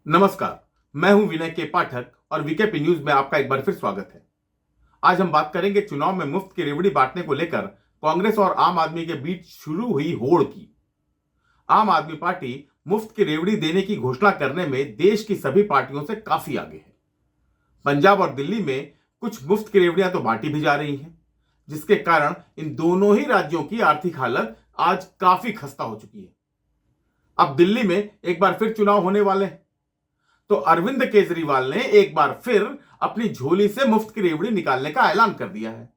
नमस्कार, मैं हूं विनय के पाठक और वीकेपी न्यूज में आपका एक बार फिर स्वागत है। आज हम बात करेंगे चुनाव में मुफ्त की रेवड़ी बांटने को लेकर कांग्रेस और आम आदमी के बीच शुरू हुई होड़ की। आम आदमी पार्टी मुफ्त की रेवड़ी देने की घोषणा करने में देश की सभी पार्टियों से काफी आगे है। पंजाब और दिल्ली में कुछ मुफ्त की रेवड़ियां तो बांटी भी जा रही हैं, जिसके कारण इन दोनों ही राज्यों की आर्थिक हालत आज काफी खस्ता हो चुकी है। अब दिल्ली में एक बार फिर चुनाव होने वाले हैं, तो अरविंद केजरीवाल ने एक बार फिर अपनी झोली से मुफ्त की रेवड़ी निकालने का ऐलान कर दिया है।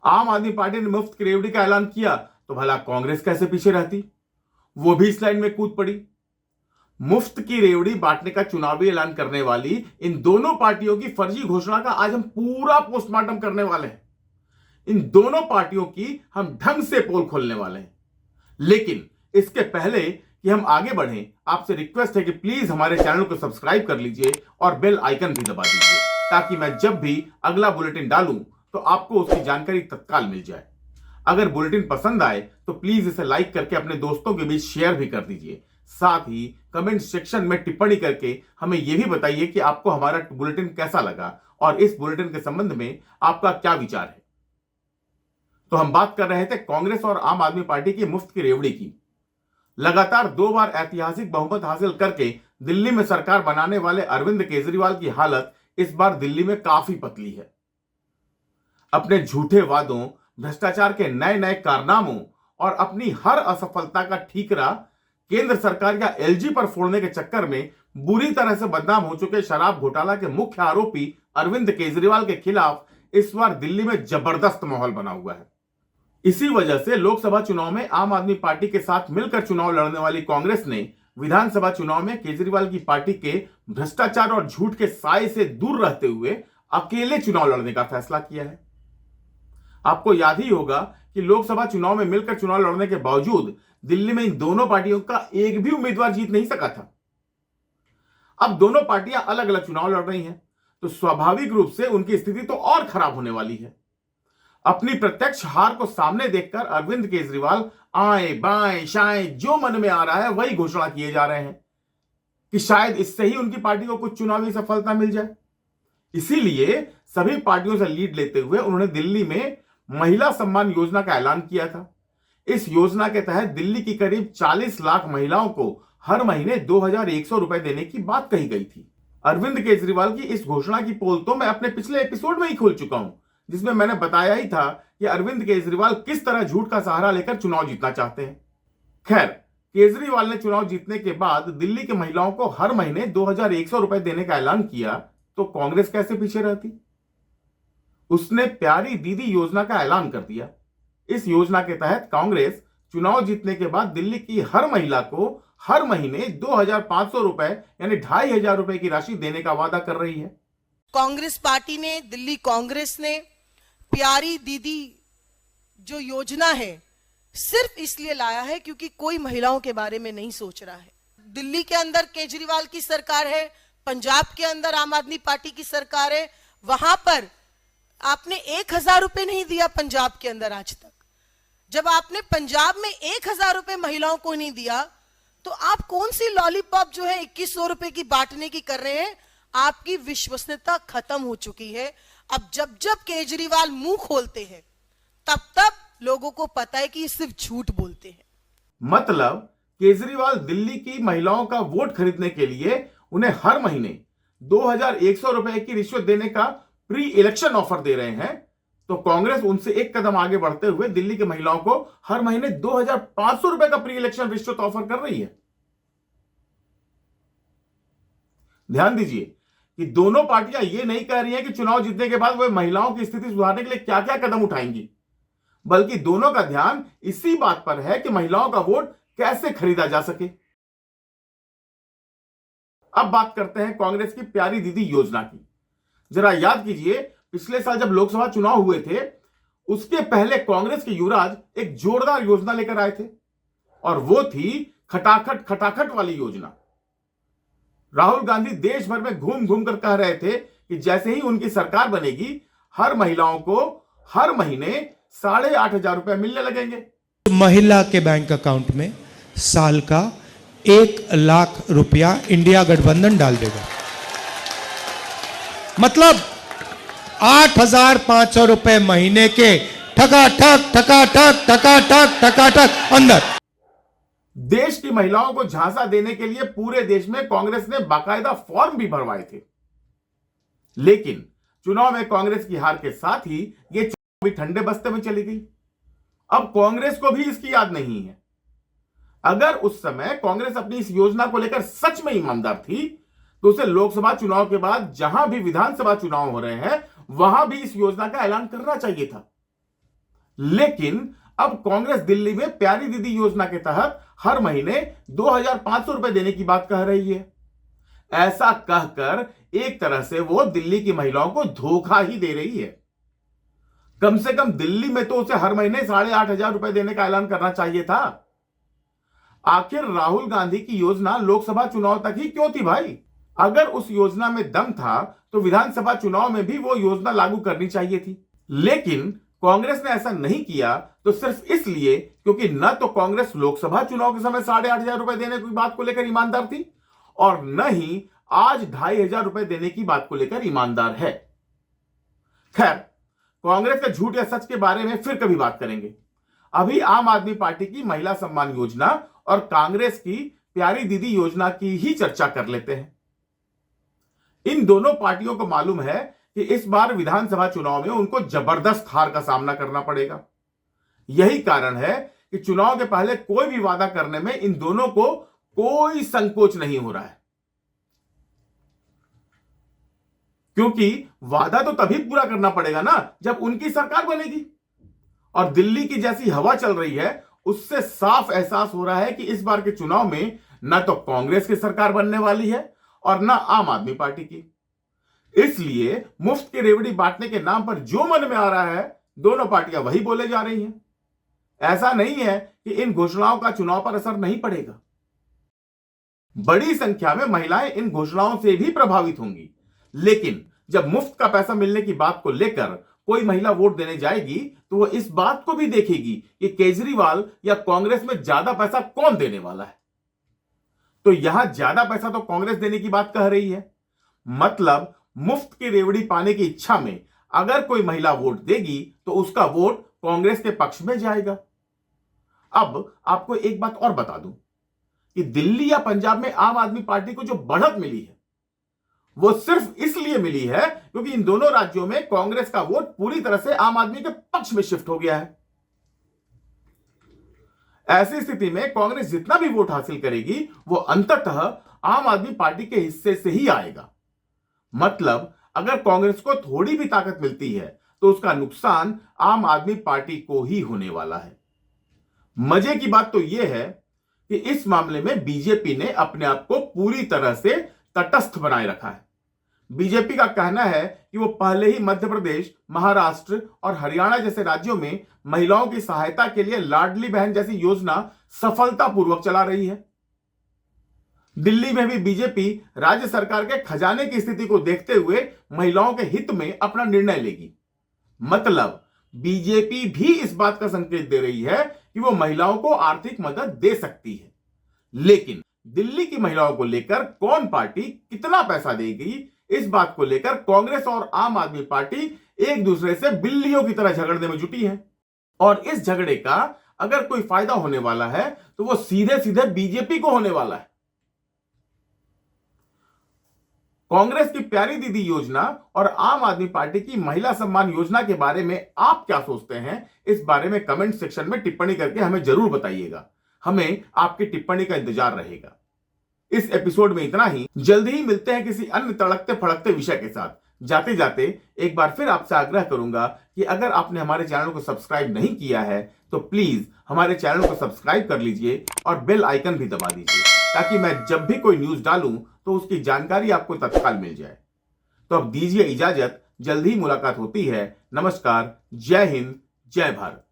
आम आदमी पार्टी ने मुफ्त की रेवड़ी का ऐलान किया तो भला कांग्रेस कैसे पीछे रहती, वो भी इस लाइन में कूद पड़ी। मुफ्त की रेवड़ी बांटने का चुनावी ऐलान करने वाली इन दोनों पार्टियों की फर्जी घोषणा का आज हम पूरा पोस्टमार्टम करने वाले हैं। इन दोनों पार्टियों की हम ढंग से पोल खोलने वाले हैं। लेकिन इसके पहले कि हम आगे बढ़ें, आपसे रिक्वेस्ट है कि प्लीज हमारे चैनल को सब्सक्राइब कर लीजिए और बेल आइकन भी दबा दीजिए, ताकि मैं जब भी अगला बुलेटिन डालूं तो आपको उसकी जानकारी तत्काल मिल जाए। अगर बुलेटिन पसंद आए तो प्लीज इसे लाइक करके अपने दोस्तों के बीच शेयर भी कर दीजिए। साथ ही कमेंट सेक्शन में टिप्पणी करके हमें यह भी बताइए कि आपको हमारा बुलेटिन कैसा लगा और इस बुलेटिन के संबंध में आपका क्या विचार है। तो हम बात कर रहे थे कांग्रेस और आम आदमी पार्टी की मुफ्त की रेवड़ी की। लगातार 2 बार ऐतिहासिक बहुमत हासिल करके दिल्ली में सरकार बनाने वाले अरविंद केजरीवाल की हालत इस बार दिल्ली में काफी पतली है। अपने झूठे वादों, भ्रष्टाचार के नए नए कारनामों और अपनी हर असफलता का ठीकरा केंद्र सरकार या एलजी पर फोड़ने के चक्कर में बुरी तरह से बदनाम हो चुके शराब घोटाला के मुख्य आरोपी अरविंद केजरीवाल के खिलाफ इस बार दिल्ली में जबरदस्त माहौल बना हुआ है। इसी वजह से लोकसभा चुनाव में आम आदमी पार्टी के साथ मिलकर चुनाव लड़ने वाली कांग्रेस ने विधानसभा चुनाव में केजरीवाल की पार्टी के भ्रष्टाचार और झूठ के साए से दूर रहते हुए अकेले चुनाव लड़ने का फैसला किया है। आपको याद ही होगा कि लोकसभा चुनाव में मिलकर चुनाव लड़ने के बावजूद दिल्ली में इन दोनों पार्टियों का एक भी उम्मीदवार जीत नहीं सका था। अब दोनों पार्टियां अलग अलग चुनाव लड़ रही हैं, तो स्वाभाविक रूप से उनकी स्थिति तो और खराब होने वाली है। अपनी प्रत्यक्ष हार को सामने देखकर अरविंद केजरीवाल आए बाएं शाएं जो मन में आ रहा है वही घोषणा किए जा रहे हैं कि शायद इससे ही उनकी पार्टी को कुछ चुनावी सफलता मिल जाए। इसीलिए सभी पार्टियों से लीड लेते हुए उन्होंने दिल्ली में महिला सम्मान योजना का ऐलान किया था। इस योजना के तहत दिल्ली की करीब 40 लाख महिलाओं को हर महीने 2100 रुपए देने की बात कही गई थी। अरविंद केजरीवाल की इस घोषणा की पोल तो मैं अपने पिछले एपिसोड में ही खोल चुका हूं, जिसमें मैंने बताया ही था कि अरविंद केजरीवाल किस तरह झूठ का सहारा लेकर चुनाव जीतना चाहते हैं। खैर, केजरीवाल ने चुनाव जीतने के बाद दिल्ली की महिलाओं को हर महीने 2100 रुपए देने का ऐलान किया, तो कांग्रेस कैसे पीछे रहती। उसने प्यारी दीदी योजना का ऐलान कर दिया। इस योजना के तहत कांग्रेस चुनाव जीतने के बाद दिल्ली की हर महिला को हर महीने 2500 रुपए यानी 2500 रुपए की राशि देने का वादा कर रही है। कांग्रेस पार्टी ने, दिल्ली कांग्रेस ने प्यारी दीदी जो योजना है सिर्फ इसलिए लाया है क्योंकि कोई महिलाओं के बारे में नहीं सोच रहा है। दिल्ली के अंदर केजरीवाल की सरकार है, पंजाब के अंदर आम आदमी पार्टी की सरकार है, वहां पर आपने 1000 रुपए नहीं दिया पंजाब के अंदर आज तक। जब आपने पंजाब में 1000 रुपए महिलाओं को नहीं दिया तो आप कौन सी लॉलीपॉप जो है 2100 रुपए की बांटने की कर रहे हैं। आपकी विश्वसनीयता खत्म हो चुकी है। अब जब जब केजरीवाल मुंह खोलते हैं तब तब लोगों को पता है कि ये सिर्फ झूठ बोलते हैं। मतलब केजरीवाल दिल्ली की महिलाओं का वोट खरीदने के लिए उन्हें हर महीने 2100 रुपए की रिश्वत देने का प्री इलेक्शन ऑफर दे रहे हैं, तो कांग्रेस उनसे एक कदम आगे बढ़ते हुए दिल्ली की महिलाओं को हर महीने 2500 रुपए का प्री इलेक्शन रिश्वत ऑफर कर रही है। ध्यान दीजिए कि दोनों पार्टियां यह नहीं कह रही हैं कि चुनाव जीतने के बाद वे महिलाओं की स्थिति सुधारने के लिए क्या क्या कदम उठाएंगी, बल्कि दोनों का ध्यान इसी बात पर है कि महिलाओं का वोट कैसे खरीदा जा सके। अब बात करते हैं कांग्रेस की प्यारी दीदी योजना की। जरा याद कीजिए, पिछले साल जब लोकसभा चुनाव हुए थे उसके पहले कांग्रेस के युवराज एक जोरदार योजना लेकर आए थे और वो थी खटाखट खटाखट वाली योजना। राहुल गांधी देश भर में घूम घूम कर कह रहे थे कि जैसे ही उनकी सरकार बनेगी हर महिलाओं को हर महीने 8500 रुपए मिलने लगेंगे। महिला के बैंक अकाउंट में साल का 1,00,000 रुपया इंडिया गठबंधन डाल देगा। मतलब 8,500 रुपए महीने के ठकाठक ठकाठक ठकाठक ठकाठक अंदर। देश की महिलाओं को झांसा देने के लिए पूरे देश में कांग्रेस ने बाकायदा फॉर्म भी भरवाए थे, लेकिन चुनाव में कांग्रेस की हार के साथ ही ये चुनाव भी ठंडे बस्ते में चली गई। अब कांग्रेस को भी इसकी याद नहीं है। अगर उस समय कांग्रेस अपनी इस योजना को लेकर सच में ईमानदार थी तो उसे लोकसभा चुनाव के बाद जहां भी विधानसभा चुनाव हो रहे हैं वहां भी इस योजना का ऐलान करना चाहिए था। लेकिन अब कांग्रेस दिल्ली में प्यारी दीदी योजना के तहत हर महीने 2,500 रुपए देने की बात कह रही है। ऐसा कहकर एक तरह से वो दिल्ली की महिलाओं को धोखा ही दे रही है। कम से कम दिल्ली में तो उसे हर महीने 8,500 रुपए देने का ऐलान करना चाहिए था। आखिर राहुल गांधी की योजना लोकसभा चुनाव तक ही क्यों थी भाई? अगर उस योजना में दम था तो विधानसभा चुनाव में भी वो योजना लागू करनी चाहिए थी। लेकिन कांग्रेस ने ऐसा नहीं किया तो सिर्फ इसलिए क्योंकि न तो कांग्रेस लोकसभा चुनाव के समय 8,500 रुपए देने की बात को लेकर ईमानदार थी और न ही आज 2,500 रुपए देने की बात को लेकर ईमानदार है। खैर, कांग्रेस के झूठ या सच के बारे में फिर कभी बात करेंगे। अभी आम आदमी पार्टी की महिला सम्मान योजना और कांग्रेस की प्यारी दीदी योजना की ही चर्चा कर लेते हैं। इन दोनों पार्टियों को मालूम है कि इस बार विधानसभा चुनाव में उनको जबरदस्त हार का सामना करना पड़ेगा। यही कारण है कि चुनाव के पहले कोई भी वादा करने में इन दोनों को कोई संकोच नहीं हो रहा है, क्योंकि वादा तो तभी पूरा करना पड़ेगा ना जब उनकी सरकार बनेगी। और दिल्ली की जैसी हवा चल रही है उससे साफ एहसास हो रहा है कि इस बार के चुनाव में न तो कांग्रेस की सरकार बनने वाली है और न आम आदमी पार्टी की। इसलिए मुफ्त की रेवड़ी बांटने के नाम पर जो मन में आ रहा है दोनों पार्टियां वही बोले जा रही हैं। ऐसा नहीं है कि इन घोषणाओं का चुनाव पर असर नहीं पड़ेगा। बड़ी संख्या में महिलाएं इन घोषणाओं से भी प्रभावित होंगी, लेकिन जब मुफ्त का पैसा मिलने की बात को लेकर कोई महिला वोट देने जाएगी तो वो इस बात को भी देखेगी कि केजरीवाल या कांग्रेस में ज्यादा पैसा कौन देने वाला है। तो यहां ज्यादा पैसा तो कांग्रेस देने की बात कह रही है। मतलब मुफ्त की रेवड़ी पाने की इच्छा में अगर कोई महिला वोट देगी तो उसका वोट कांग्रेस के पक्ष में जाएगा। अब आपको एक बात और बता दूं कि दिल्ली या पंजाब में आम आदमी पार्टी को जो बढ़त मिली है वो सिर्फ इसलिए मिली है क्योंकि इन दोनों राज्यों में कांग्रेस का वोट पूरी तरह से आम आदमी के पक्ष में शिफ्ट हो गया है। ऐसी स्थिति में कांग्रेस जितना भी वोट हासिल करेगी वो अंततः आम आदमी पार्टी के हिस्से से ही आएगा। मतलब अगर कांग्रेस को थोड़ी भी ताकत मिलती है तो उसका नुकसान आम आदमी पार्टी को ही होने वाला है। मजे की बात तो यह है कि इस मामले में बीजेपी ने अपने आप को पूरी तरह से तटस्थ बनाए रखा है। बीजेपी का कहना है कि वो पहले ही मध्य प्रदेश, महाराष्ट्र और हरियाणा जैसे राज्यों में महिलाओं की सहायता के लिए लाडली बहन जैसी योजना सफलतापूर्वक चला रही है। दिल्ली में भी बीजेपी राज्य सरकार के खजाने की स्थिति को देखते हुए महिलाओं के हित में अपना निर्णय लेगी। मतलब बीजेपी भी इस बात का संकेत दे रही है कि वो महिलाओं को आर्थिक मदद दे सकती है। लेकिन दिल्ली की महिलाओं को लेकर कौन पार्टी कितना पैसा देगी, इस बात को लेकर कांग्रेस और आम आदमी पार्टी एक दूसरे से बिल्लियों की तरह झगड़ने में जुटी हैं। और इस झगड़े का अगर कोई फायदा होने वाला है तो वो सीधे सीधे बीजेपी को होने वाला है। कांग्रेस की प्यारी दीदी योजना और आम आदमी पार्टी की महिला सम्मान योजना के बारे में आप क्या सोचते हैं, इस बारे में कमेंट सेक्शन में टिप्पणी करके हमें जरूर बताइएगा। हमें आपकी टिप्पणी का इंतजार रहेगा। इस एपिसोड में इतना ही। जल्दी ही मिलते हैं किसी अन्य तड़कते फड़कते विषय के साथ। जाते जाते एक बार फिर आपसे आग्रह करूंगा कि अगर आपने हमारे चैनल को सब्सक्राइब नहीं किया है तो प्लीज हमारे चैनल को सब्सक्राइब कर लीजिए और बेल आइकन भी दबा दीजिए, ताकि मैं जब भी कोई न्यूज डालूं तो उसकी जानकारी आपको तत्काल मिल जाए। तो अब दीजिए इजाजत, जल्दी ही मुलाकात होती है। नमस्कार, जय हिंद, जय भारत।